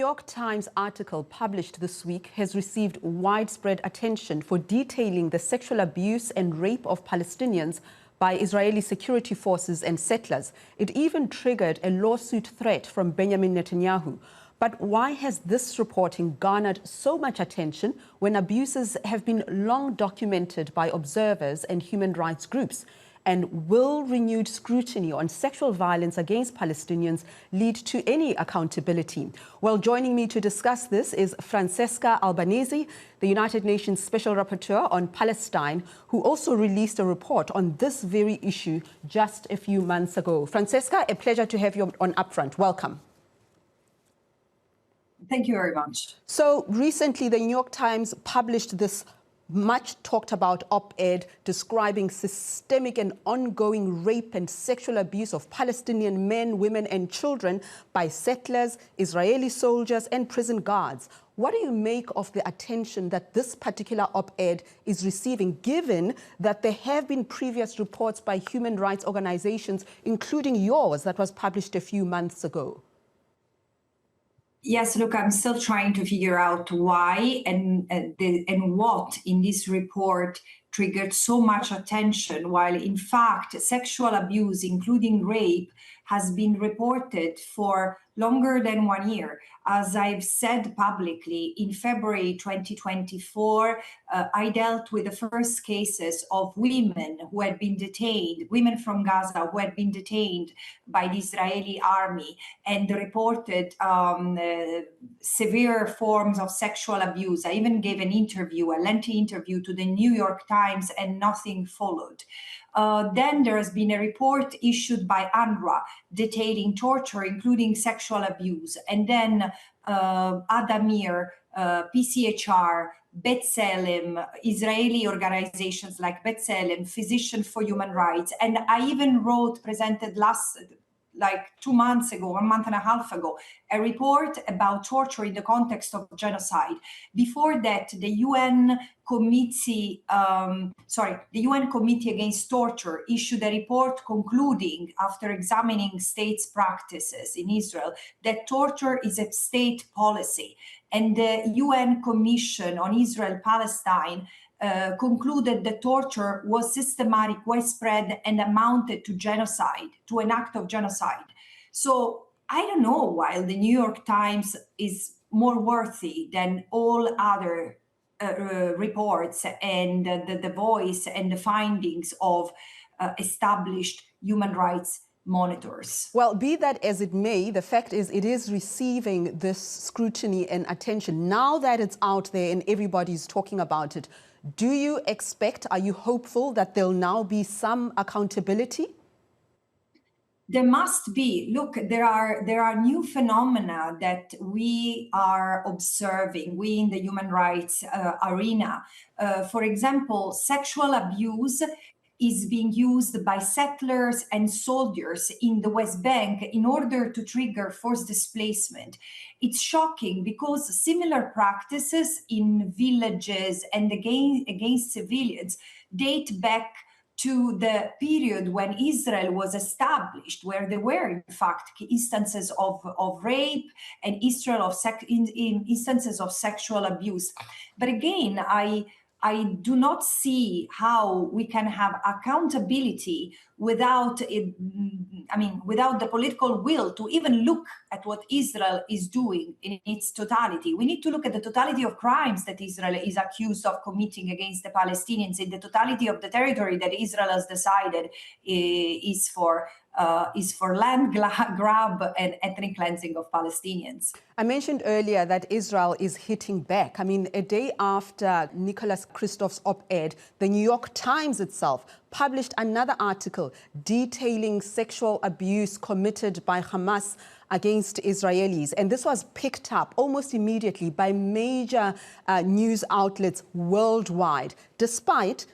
York Times article published this week has received widespread attention for detailing the sexual abuse and rape of Palestinians by Israeli security forces and settlers. It even triggered a lawsuit threat from Benjamin Netanyahu. But why has this reporting garnered so much attention when abuses have been long documented by observers and human rights groups? And will renewed scrutiny on sexual violence against Palestinians lead to any accountability? Well, joining me to discuss this is Francesca Albanese, the United Nations Special Rapporteur on Palestine, who also released a report on this very issue just a few months ago. Francesca, a pleasure to have you on UpFront. Welcome. Thank you very much. So recently, the New York Times published this much talked about op-ed describing systemic and ongoing rape and sexual abuse of Palestinian men, women and children by settlers, Israeli soldiers and prison guards. What do you make of the attention that this particular op-ed is receiving, given that there have been previous reports by human rights organizations, including yours, that was published a few months ago? Yes, look, I'm still trying to figure out why and what in this report triggered so much attention, while in fact sexual abuse, including rape, has been reported for longer than 1 year. As I've said publicly, in February 2024, I dealt with the first cases of women who had been detained, women from Gaza who had been detained by the Israeli army and reported severe forms of sexual abuse. I even gave an interview, a lengthy interview to the New York Times, and nothing followed. Then there has been a report issued by UNRWA detailing torture, including sexual abuse. And then Adamir, PCHR, B'Tselem, Israeli organizations like B'Tselem, Physicians for Human Rights. And I even presented like 2 months ago, 1.5 months ago, a report about torture in the context of genocide. Before that, the UN Committee Against Torture issued a report concluding, after examining states' practices in Israel, that torture is a state policy. And the UN Commission on Israel-Palestine concluded that torture was systematic, widespread, and amounted to genocide, to an act of genocide. So I don't know why the New York Times is more worthy than all other reports and the voice and the findings of established human rights monitors. Well, be that as it may, the fact is it is receiving this scrutiny and attention. Now that it's out there and everybody's talking about it, do you expect, are you hopeful that there'll now be some accountability? There must be. Look, there are new phenomena that we are observing, we in the human rights arena. For example, sexual abuse is being used by settlers and soldiers in the West Bank in order to trigger forced displacement. It's shocking because similar practices in villages and against civilians date back to the period when Israel was established, where there were, in fact, instances of rape and instances of sexual abuse. But again, I do not see how we can have accountability without without the political will to even look at what Israel is doing in its totality. We need to look at the totality of crimes that Israel is accused of committing against the Palestinians, in the totality of the territory that Israel has decided is for land grab and ethnic cleansing of Palestinians. I mentioned earlier that Israel is hitting back. I mean, a day after Nicholas Kristof's op-ed, the New York Times itself published another article detailing sexual abuse committed by Hamas against Israelis. And this was picked up almost immediately by major news outlets worldwide, despite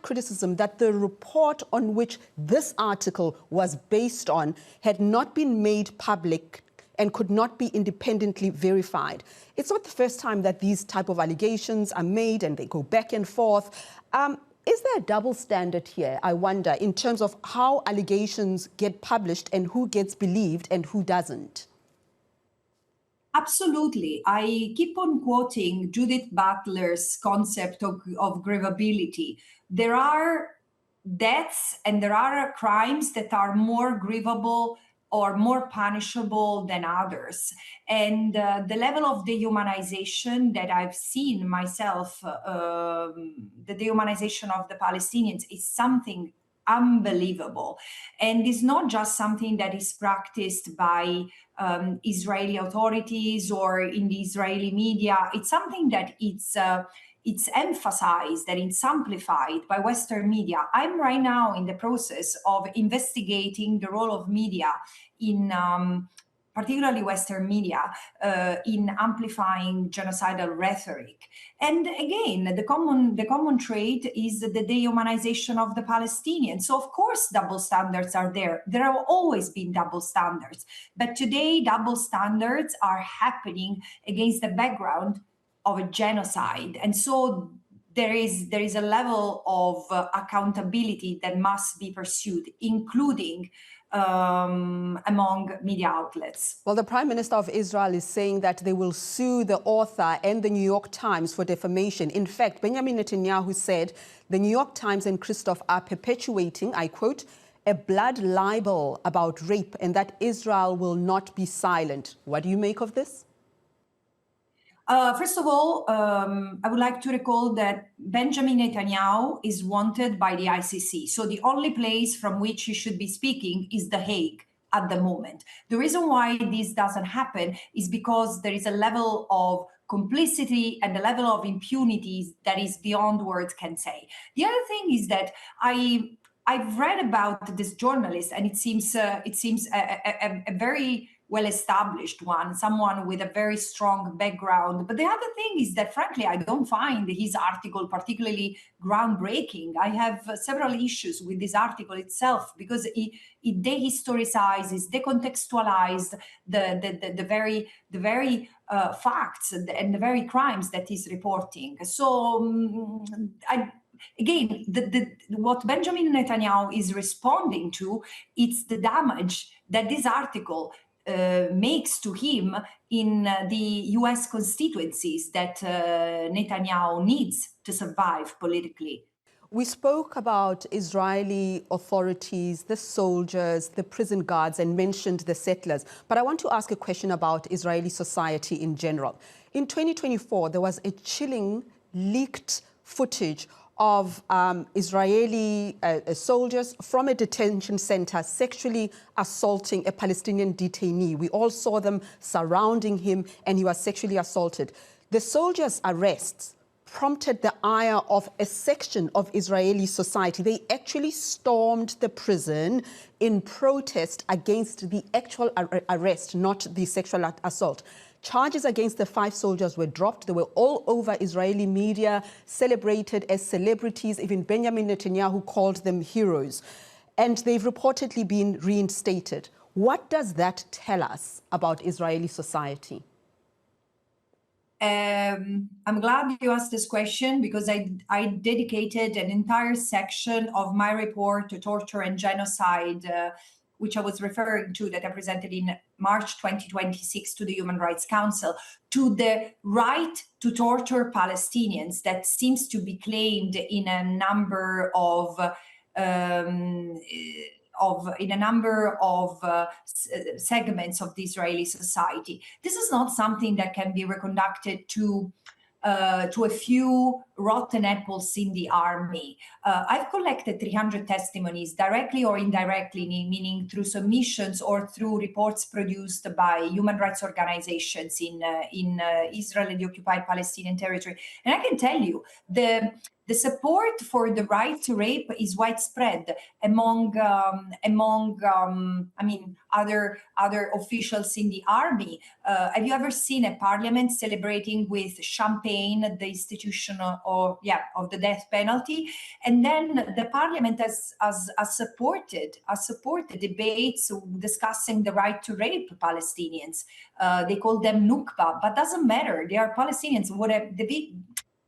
criticism that the report on which this article was based on had not been made public and could not be independently verified. It's not the first time that these type of allegations are made and they go back and forth. Is there a double standard here, I wonder, in terms of how allegations get published and who gets believed and who doesn't? Absolutely. I keep on quoting Judith Butler's concept of grievability. There are deaths and there are crimes that are more grievable or more punishable than others. And the level of dehumanization that I've seen myself, the dehumanization of the Palestinians, is something unbelievable. And it's not just something that is practiced by Israeli authorities or in the Israeli media. It's something that it's emphasized and it's amplified by Western media. I'm right now in the process of investigating the role of media in particularly Western media, in amplifying genocidal rhetoric. And again, the common trait is the dehumanization of the Palestinians. So of course, double standards are there. There have always been double standards. But today, double standards are happening against the background of a genocide. And so there is a level of accountability that must be pursued, including among media outlets. Well, the Prime Minister of Israel is saying that they will sue the author and the New York Times for defamation. In fact, Benjamin Netanyahu said the New York Times and Christoph are perpetuating, I quote, a blood libel about rape and that Israel will not be silent. What do you make of this? First of all, I would like to recall that Benjamin Netanyahu is wanted by the ICC. So the only place from which he should be speaking is The Hague at the moment. The reason why this doesn't happen is because there is a level of complicity and a level of impunity that is beyond words can say. The other thing is that I've read about this journalist, and it seems a very well-established one, someone with a very strong background. But the other thing is that, frankly, I don't find his article particularly groundbreaking. I have several issues with this article itself because it dehistoricizes, decontextualizes the very facts and the very crimes that he's reporting. So again, what Benjamin Netanyahu is responding to, it's the damage that this article makes to him in the US constituencies that Netanyahu needs to survive politically. We spoke about Israeli authorities, the soldiers, the prison guards, and mentioned the settlers. But I want to ask a question about Israeli society in general. In 2024, there was a chilling leaked footage of Israeli soldiers from a detention center sexually assaulting a Palestinian detainee. We all saw them surrounding him and he was sexually assaulted. The soldiers' arrests prompted the ire of a section of Israeli society. They actually stormed the prison in protest against the actual arrest, not the sexual assault. Charges against the 5 soldiers were dropped. They were all over Israeli media, celebrated as celebrities. Even Benjamin Netanyahu called them heroes. And they've reportedly been reinstated. What does that tell us about Israeli society? I'm glad you asked this question because I dedicated an entire section of my report to torture and genocide, which I was referring to, that I presented in March 2026 to the Human Rights Council, to the right to torture Palestinians that seems to be claimed in a number of segments of the Israeli society. This is not something that can be reconducted to a few rotten apples in the army. I've collected 300 testimonies, directly or indirectly, meaning through submissions or through reports produced by human rights organizations in Israel and the occupied Palestinian territory. And I can tell you, the support for the right to rape is widespread among other officials in the army. Have you ever seen a parliament celebrating with champagne the institution of the death penalty? And then the parliament has supported debates discussing the right to rape Palestinians. They call them Nukba, but doesn't matter. They are Palestinians.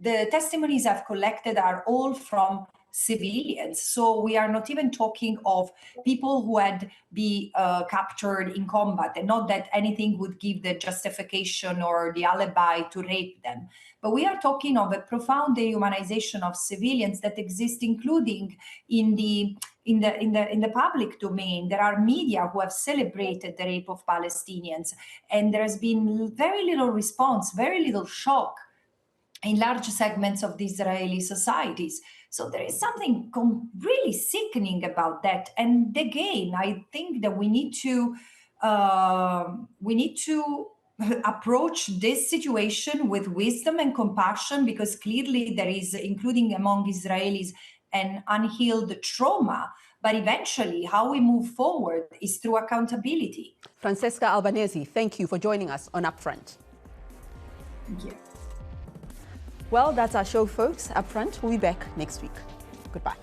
The testimonies I've collected are all from civilians. So we are not even talking of people who had been captured in combat, and not that anything would give the justification or the alibi to rape them. But we are talking of a profound dehumanization of civilians that exists, including in the public domain. There are media who have celebrated the rape of Palestinians, and there has been very little response, very little shock in large segments of the Israeli societies. So there is something really sickening about that. And again, I think that we need to approach this situation with wisdom and compassion, because clearly there is, including among Israelis, an unhealed trauma. But eventually, how we move forward is through accountability. Francesca Albanese, thank you for joining us on UpFront. Thank you. Well, that's our show, folks. UpFront, we'll be back next week. Goodbye.